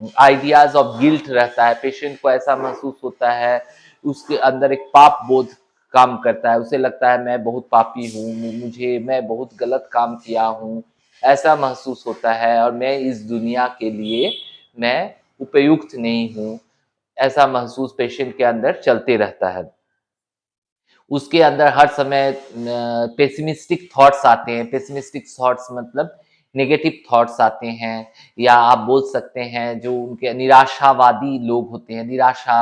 Ideas of guilt रहता है, patient को ऐसा महसूस होता है, उसके अंदर एक पाप बोध काम करता है, उसे लगता है मैं बहुत पापी हूँ, मैं बहुत गलत काम किया हूँ, ऐसा महसूस होता है और मैं इस दुनिया के लिए मैं उपयुक्त नहीं हूँ, ऐसा महसूस पेशेंट के अंदर चलते रहता है। उसके अंदर हर समय पेसिमिस्टिक थॉट्स आते हैं। पेसिमिस्टिक थॉट्स मतलब नेगेटिव थॉट्स आते हैं, या आप बोल सकते हैं जो उनके निराशावादी लोग होते हैं, निराशा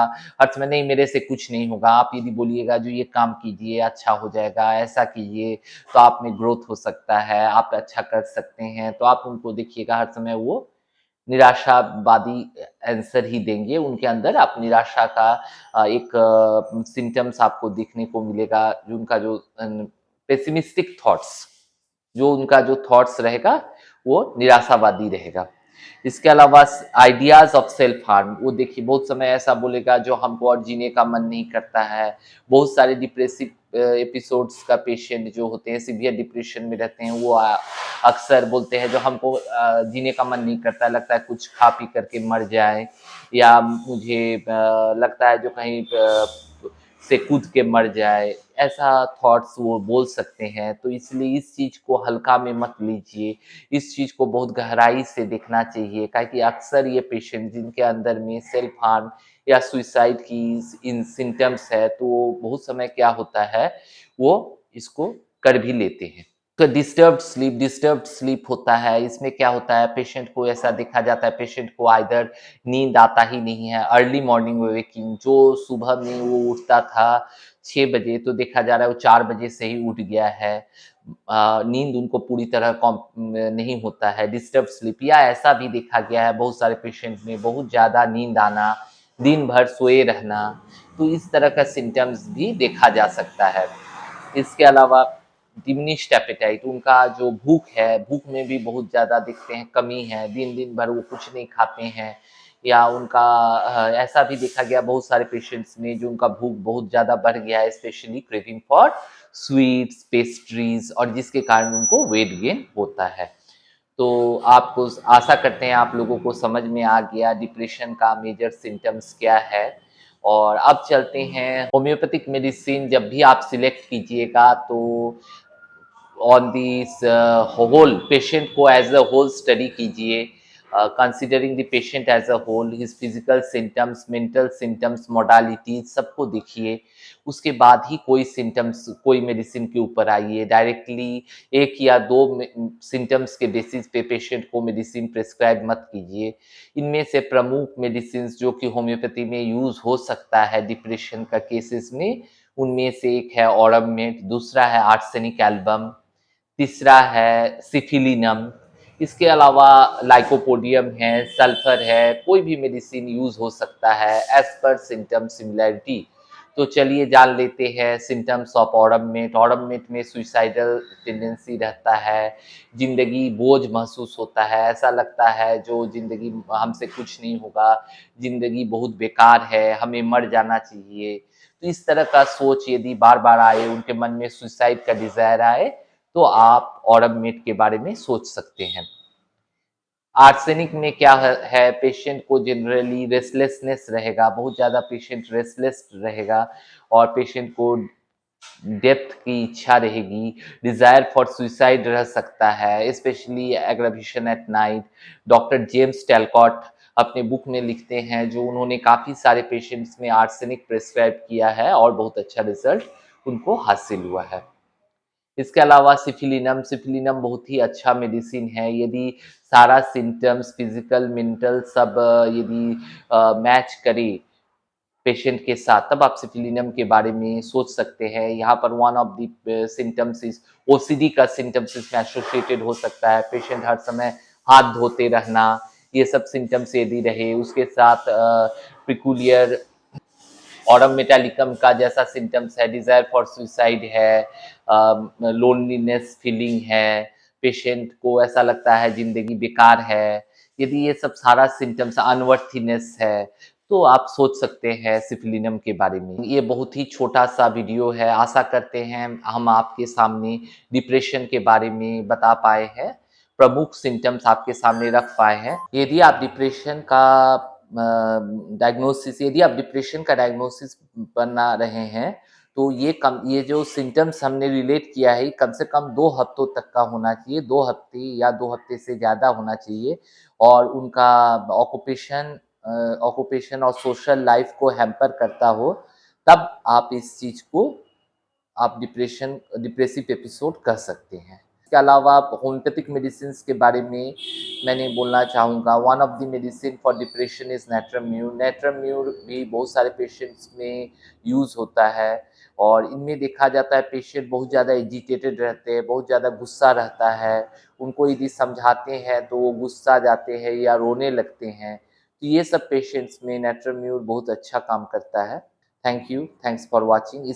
हर समय, नहीं मेरे से कुछ नहीं होगा। आप यदि बोलिएगा जो ये काम कीजिए अच्छा हो जाएगा, ऐसा कीजिए तो आप में ग्रोथ हो सकता है, आप अच्छा कर सकते हैं, तो आप उनको देखिएगा हर समय वो निराशावादी आंसर ही देंगे। उनके अंदर आप निराशा का एक सिम्पटम्स आपको देखने को मिलेगा, जो उनका जो पेसिमिस्टिक थॉट्स, जो उनका जो थॉट्स रहेगा वो निराशावादी रहेगा। इसके अलावा आइडियाज ऑफ सेल्फ हार्म, वो देखिए बहुत समय ऐसा बोलेगा जो हमको और जीने का मन नहीं करता है। बहुत सारे डिप्रेसिव एपिसोड्स का पेशेंट जो होते हैं, सीवियर डिप्रेशन में रहते हैं, वो अक्सर बोलते हैं जो हमको जीने का मन नहीं करता, लगता है कुछ खा पी करके मर जाए, या मुझे लगता है जो कहीं से कूद के मर जाए, ऐसा थॉट्स वो बोल सकते हैं। तो इसलिए इस चीज़ को हल्का में मत लीजिए, इस चीज़ को बहुत गहराई से देखना चाहिए, क्योंकि अक्सर ये पेशेंट जिनके अंदर में सेल्फ हार्म या सुसाइड की इन सिम्टम्स है, तो बहुत समय क्या होता है वो इसको कर भी लेते हैं। तो डिस्टर्ब्ड स्लीप होता है। इसमें क्या होता है, पेशेंट को ऐसा देखा जाता है, पेशेंट को आइदर नींद आता ही नहीं है, अर्ली मॉर्निंग वेकिंग, जो सुबह में वो उठता था 6 बजे, तो देखा जा रहा है वो 4 बजे से ही उठ गया है। नींद उनको पूरी तरह नहीं होता है, डिस्टर्ब स्लीप, या ऐसा भी देखा गया है बहुत सारे पेशेंट में बहुत ज़्यादा नींद आना, दिन भर सोए रहना, तो इस तरह का सिम्टम्स भी देखा जा सकता है। इसके अलावा डिमिनिश्ड एपेटाइट, उनका जो भूख है, भूख में भी बहुत ज़्यादा दिखते हैं कमी है, दिन दिन भर वो कुछ नहीं खाते हैं, या उनका ऐसा भी देखा गया बहुत सारे पेशेंट्स में जो उनका भूख बहुत ज़्यादा बढ़ गया है, specially craving for sweets, pastries, और जिसके कारण उनको वेट गेन होता है। तो आपको आशा करते हैं आप लोगों को समझ में आ गया डिप्रेशन का मेजर सिम्टम्स क्या है। और अब चलते हैं होम्योपैथिक मेडिसिन, जब भी आप सिलेक्ट कीजिएगा तो ऑन दिस होल पेशेंट को एज अ होल स्टडी कीजिए, considering the patient as a whole, his physical symptoms, mental symptoms, modalities सबको देखिए। उसके बाद ही कोई सिम्टम्स, कोई मेडिसिन के ऊपर आइए। डायरेक्टली एक या दो सिम्टम्स के बेसिस पे पेशेंट को मेडिसिन प्रिस्क्राइब मत कीजिए। इनमें से प्रमुख मेडिसिन जो कि होम्योपैथी में यूज हो सकता है डिप्रेशन का केसेस में, उनमें से एक है ऑरममेट, दूसरा है आर्सेनिक एल्बम, तीसरा है सिफिलिनम। इसके अलावा लाइकोपोडियम है, सल्फर है, कोई भी मेडिसिन यूज हो सकता है एज पर सिम्टम सिमिलैरिटी। तो चलिए जान लेते हैं सिम्टम्स ऑफ ऑरममेट। ऑरममेट में सुइसाइडल टेंडेंसी रहता है, जिंदगी बोझ महसूस होता है, ऐसा लगता है जो जिंदगी हमसे कुछ नहीं होगा, जिंदगी बहुत बेकार है, हमें मर जाना चाहिए। तो इस तरह का सोच यदि बार बार आए, उनके मन में सुसाइड का डिजायर आए, तो आप ऑरममेट के बारे में सोच सकते हैं। आर्सेनिक में क्या है, पेशेंट को जनरली रेस्टलेसनेस रहेगा, बहुत ज़्यादा पेशेंट रेस्टलेस रहेगा, और पेशेंट को डेप्थ की इच्छा रहेगी, डिजायर फॉर सुसाइड रह सकता है, specially aggravation at night. Doctor James टेलकॉट अपने बुक में लिखते हैं, जो उन्होंने काफ़ी सारे पेशेंट्स में आर्सेनिक प्रिस्क्राइब किया है और बहुत अच्छा रिजल्ट उनको हासिल हुआ है। इसके अलावा सिफिलिनम, सिफिलिनम बहुत ही अच्छा मेडिसिन है। यदि सारा सिम्टम्स फिजिकल मेंटल सब यदि मैच करे पेशेंट के साथ, तब आप सिफिलिनम के बारे में सोच सकते हैं। यहाँ पर one of the symptoms is OCD का सिम्टम्स इसमें एसोसिएटेड हो सकता है, पेशेंट हर समय हाथ धोते रहना, ये सब सिम्टम्स यदि रहे, उसके साथ पिकुलियर ऑरम मेटालिकम का जैसा सिम्टम्स है, डिजायर फॉर सुसाइड है, लोनलीनेस फीलिंग है, पेशेंट को ऐसा लगता है जिंदगी बेकार है, यदि ये सब सारा सिम्टम्स, अनवर्थीनेस है, तो आप सोच सकते हैं सिफिलिनम के बारे में। ये बहुत ही छोटा सा वीडियो है, आशा करते हैं हम आपके सामने डिप्रेशन के बारे में बता पाए हैं। प्रमुख सिम्टम्स आपके सामने रख पाए हैं। यदि आप डिप्रेशन का डायग्नोसिस बना रहे हैं, तो ये जो सिम्टम्स हमने रिलेट किया है, कम से कम 2 हफ्तों तक का होना चाहिए, 2 हफ्ते या 2 हफ्ते से ज़्यादा होना चाहिए और उनका ऑक्यूपेशन और सोशल लाइफ को हैम्पर करता हो, तब आप इस चीज़ को आप डिप्रेसिव एपिसोड कह सकते हैं। इसके अलावा होम्योपैथिक मेडिसिन्स के बारे में मैंने बोलना चाहूँगा। One of the medicine for depression is natrum mur. Natrum mur भी बहुत सारे पेशेंट्स में यूज़ होता है और इनमें देखा जाता है पेशेंट बहुत ज़्यादा एजिटेटेड रहते हैं, बहुत ज़्यादा गुस्सा रहता है। उनको यदि समझाते हैं तो वो गुस्सा जाते हैं या रोने लगते हैं। तो ये सब पेशेंट्स में नेट्रम्यूर बहुत अच्छा काम करता है। Thank you, thanks for watching.